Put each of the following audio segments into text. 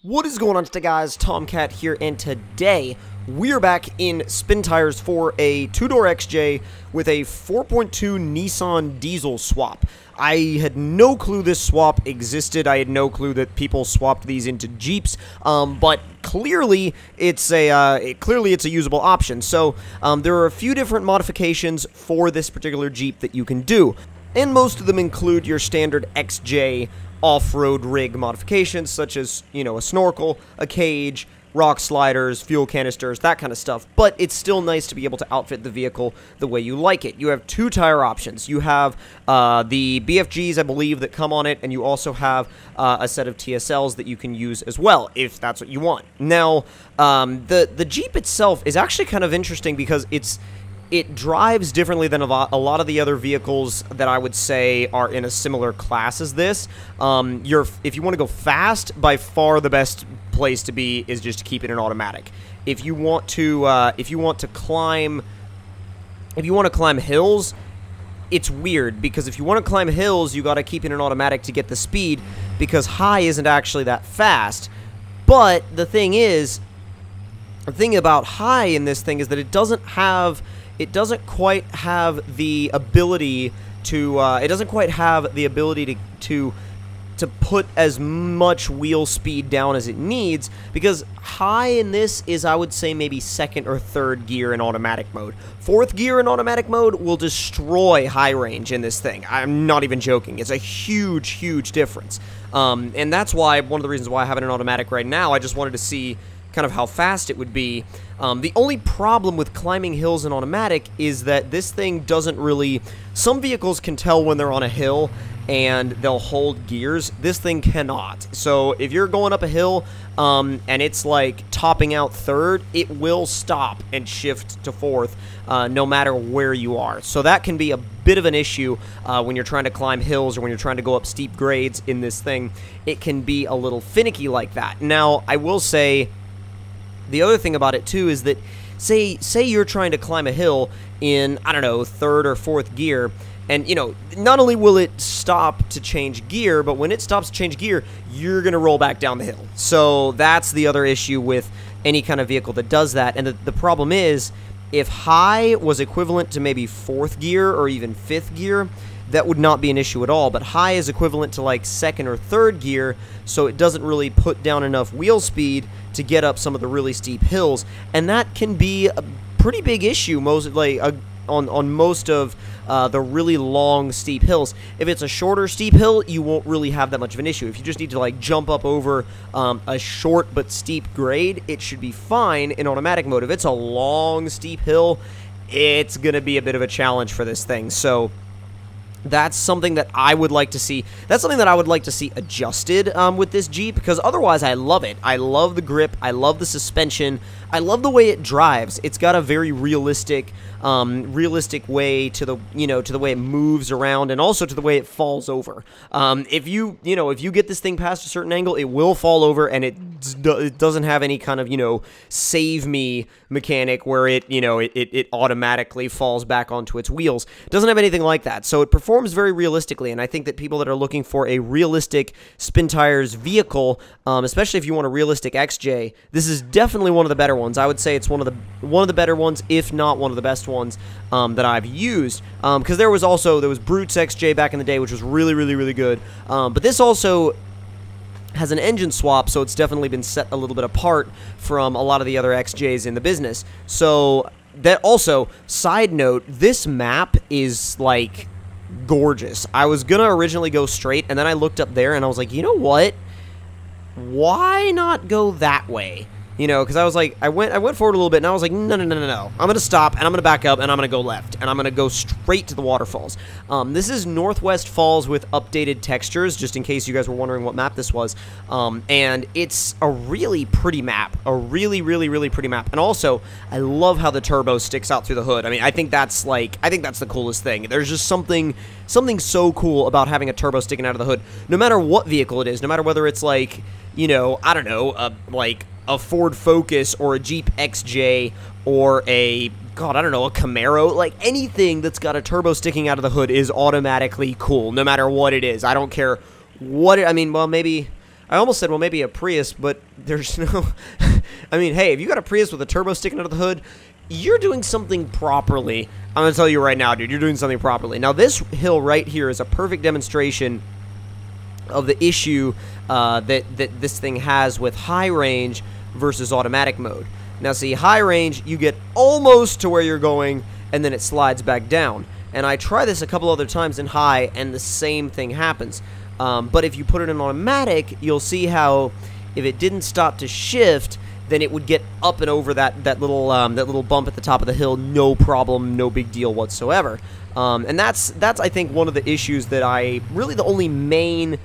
What is going on today, guys? Tomcat here, and today we're back in Spin Tires for a two-door XJ with a 4.2 Nissan diesel swap. I had no clue this swap existed. I had no clue that people swapped these into Jeeps, but clearly it's a usable option. So there are a few different modifications for this particular Jeep that you can do, and most of them include your standard XJ off-road rig modifications, such as, you know, a snorkel, a cage, rock sliders, fuel canisters, that kind of stuff. But it's still nice to be able to outfit the vehicle the way you like it. You have two tire options. You have the BFGs, I believe, that come on it, and you also have a set of TSLs that you can use as well, if that's what you want. Now, the Jeep itself is actually kind of interesting because it drives differently than a lot of the other vehicles that I would say are in a similar class as this. If you want to go fast, by far the best place to be is just to keep it in automatic. If you want to climb hills, it's weird because if you want to climb hills, you got to keep it in automatic to get the speed, because high isn't actually that fast. But the thing about high in this thing is that it doesn't quite have the ability to put as much wheel speed down as it needs, because high in this is, I would say, maybe second or third gear in automatic mode. Fourth gear in automatic mode will destroy high range in this thing. I'm not even joking. It's a huge, huge difference. And that's why, one of the reasons why I have it in automatic right now, I just wanted to see kind of how fast it would be. The only problem with climbing hills in automatic is that this thing doesn't really... Some vehicles can tell when they're on a hill and they'll hold gears. This thing cannot. So if you're going up a hill and it's like topping out third, it will stop and shift to fourth no matter where you are. So that can be a bit of an issue when you're trying to climb hills or when you're trying to go up steep grades in this thing. It can be a little finicky like that. Now, I will say... The other thing about it, too, is that, say you're trying to climb a hill in, I don't know, third or fourth gear, and, you know, not only will it stop to change gear, but when it stops to change gear, you're going to roll back down the hill. So that's the other issue with any kind of vehicle that does that, and the problem is, if high was equivalent to maybe fourth gear or even fifth gear, that would not be an issue at all, but high is equivalent to like second or third gear, so it doesn't really put down enough wheel speed to get up some of the really steep hills, and that can be a pretty big issue on most of the really long steep hills. If it's a shorter steep hill, you won't really have that much of an issue. If you just need to like jump up over a short but steep grade, it should be fine in automatic mode. If it's a long steep hill, it's gonna be a bit of a challenge for this thing. So that's something that I would like to see. That's something that I would like to see adjusted with this Jeep, because otherwise I love it. I love the grip. I love the suspension. I love the way it drives. It's got a very realistic way to the way it moves around, and also to the way it falls over. If you get this thing past a certain angle, it will fall over, and it doesn't have any kind of, save me mechanic where it automatically falls back onto its wheels. It doesn't have anything like that, so it performs very realistically, and I think that people that are looking for a realistic Spin Tires vehicle, especially if you want a realistic XJ, this is definitely one of the better ones. I would say it's one of the better ones, if not one of the best ones that I've used. Because there was Brutes XJ back in the day, which was really, really, really good. But this also has an engine swap, so it's definitely been set a little bit apart from a lot of the other XJs in the business. So that also, side note, this map is like gorgeous. I was gonna originally go straight, and then I looked up there and I was like, you know what? Why not go that way? Because I was like, I went forward a little bit, and I was like, no. I'm going to stop, and I'm going to back up, and I'm going to go left, and I'm going to go straight to the waterfalls. This is Northwest Falls with updated textures, just in case you guys were wondering what map this was. And it's a really pretty map, a really, really, really pretty map. And also, I love how the turbo sticks out through the hood. I mean, I think that's the coolest thing. There's just something so cool about having a turbo sticking out of the hood, no matter what vehicle it is, no matter whether it's like, I don't know, like a Ford Focus or a Jeep XJ or a Camaro. Like, anything that's got a turbo sticking out of the hood is automatically cool, no matter what it is. I don't care what it, I mean, well, maybe I almost said, well, maybe a Prius, but there's no... I mean, hey, if you got a Prius with a turbo sticking out of the hood, you're doing something properly. I'm going to tell you right now, dude, you're doing something properly. Now, this hill right here is a perfect demonstration of the issue that this thing has with high range versus automatic mode. Now, see, high range, you get almost to where you're going, and then it slides back down. And I try this a couple other times in high, and the same thing happens. But if you put it in automatic, you'll see how if it didn't stop to shift, then it would get up and over that little bump at the top of the hill, no problem, no big deal whatsoever. And that's I think one of the issues that really the only main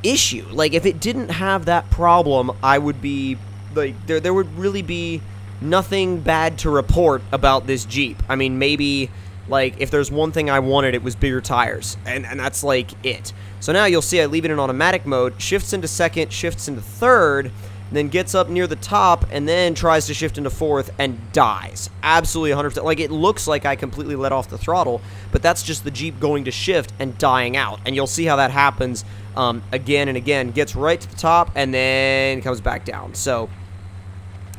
issue. Like, if it didn't have that problem, I would be like, there would really be nothing bad to report about this Jeep. I mean, maybe, like, if there's one thing I wanted, it was bigger tires, and that's, like, it. So now you'll see I leave it in automatic mode, shifts into second, shifts into third, then gets up near the top, and then tries to shift into fourth, and dies. Absolutely 100%. Like, it looks like I completely let off the throttle, but that's just the Jeep going to shift and dying out, and you'll see how that happens again and again. Gets right to the top, and then comes back down. So...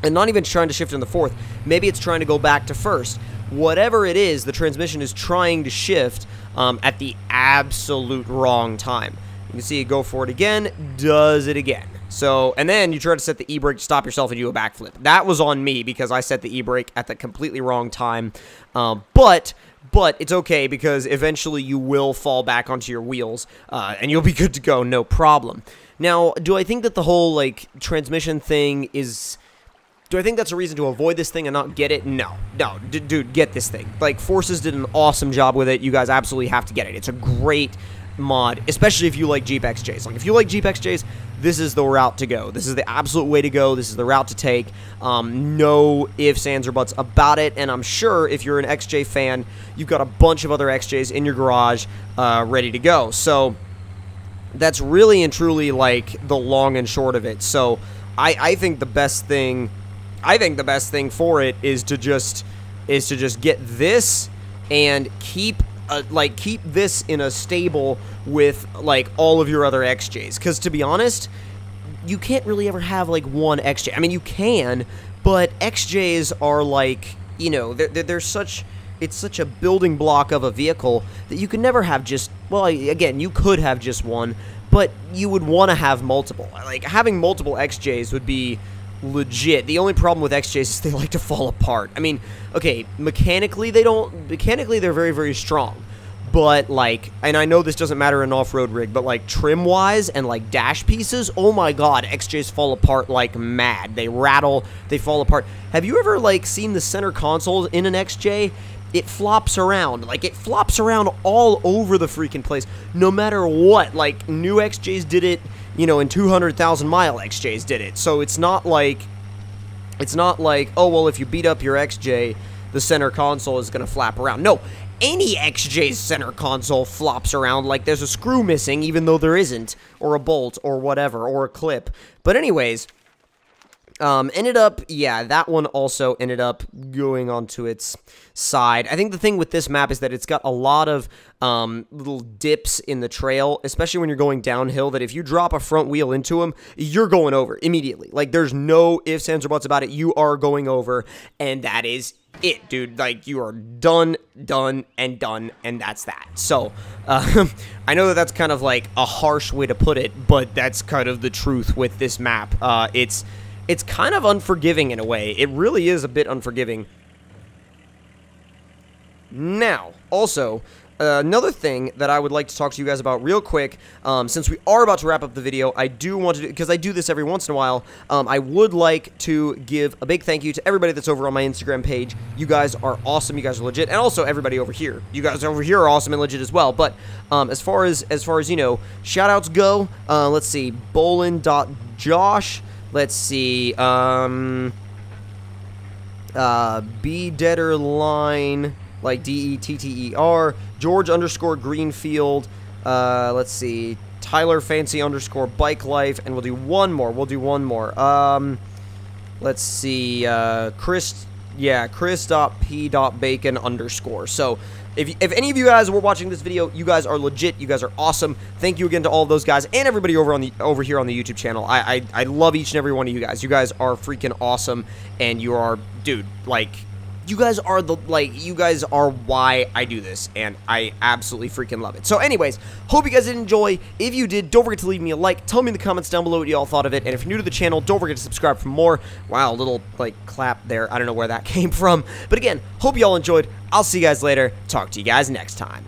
and not even trying to shift in the fourth. Maybe it's trying to go back to first. Whatever it is, the transmission is trying to shift at the absolute wrong time. You can see it go for it again, does it again. So, and then you try to set the e-brake to stop yourself and do a backflip. That was on me because I set the e-brake at the completely wrong time. But it's okay because eventually you will fall back onto your wheels and you'll be good to go, no problem. Now, do I think that the whole, like, transmission thing is... do I think that's a reason to avoid this thing and not get it? No. No, dude, get this thing. Like, Forces did an awesome job with it. You guys absolutely have to get it. It's a great mod, especially if you like Jeep XJs. Like, if you like Jeep XJs, this is the route to go. This is the absolute way to go. This is the route to take. No ifs, ands, or buts about it, and I'm sure if you're an XJ fan, you've got a bunch of other XJs in your garage ready to go. So, that's really and truly, like, the long and short of it. So, I think the best thing... for it is to just get this and keep this in a stable with, like, all of your other XJs. Because, to be honest, you can't really ever have, like, one XJ. I mean, you can, but XJs are, like, you know, they're such... it's such a building block of a vehicle that you can never have just... well, again, you could have just one, but you would want to have multiple. Like, having multiple XJs would be... legit. The only problem with XJs is they like to fall apart. I mean, okay, mechanically they're very, very strong. But, like, and I know this doesn't matter in an off-road rig, but, like, trim-wise and, like, dash pieces, oh my god, XJs fall apart like mad. They rattle, they fall apart. Have you ever, like, seen the center console in an XJ? It flops around. Like, it flops around all over the freaking place, no matter what. Like, new XJs did it, you know, and 200,000-mile XJs did it. So it's not like, oh, well, if you beat up your XJ, the center console is going to flap around. No, any XJ's center console flops around like there's a screw missing, even though there isn't, or a bolt, or whatever, or a clip. But anyways... ended up, yeah, that one also ended up going onto its side. I think the thing with this map is that it's got a lot of little dips in the trail, especially when you're going downhill, that if you drop a front wheel into them, you're going over immediately. Like, there's no ifs, ands, or buts about it. You are going over, and that is it, dude. Like, you are done, and that's that. So, I know that that's kind of like a harsh way to put it, but that's kind of the truth with this map. It's kind of unforgiving in a way. It really is a bit unforgiving. Now, also, another thing that I would like to talk to you guys about real quick, since we are about to wrap up the video, I do want to do, because I do this every once in a while, I would like to give a big thank you to everybody that's over on my Instagram page. You guys are awesome, you guys are legit, and also everybody over here. You guys over here are awesome and legit as well, but as far as, you know, shout-outs go, let's see, Bolin.Josh, let's see, B Deader Line, like D-E-T-T-E-R, George _Greenfield, let's see, Tyler Fancy _Bike Life, and we'll do one more, let's see, Chris.P.Bacon _. So, If any of you guys were watching this video, you guys are legit. You guys are awesome. Thank you again to all of those guys and everybody over here on the YouTube channel. I love each and every one of you guys. You guys are freaking awesome, and you are, dude, like, you guys are you guys are why I do this, and I absolutely freaking love it. So anyways, hope you guys did enjoy. If you did, don't forget to leave me a like. Tell me in the comments down below what you all thought of it, and if you're new to the channel, don't forget to subscribe for more. Wow, little, like, clap there. I don't know where that came from. But again, hope you all enjoyed. I'll see you guys later. Talk to you guys next time.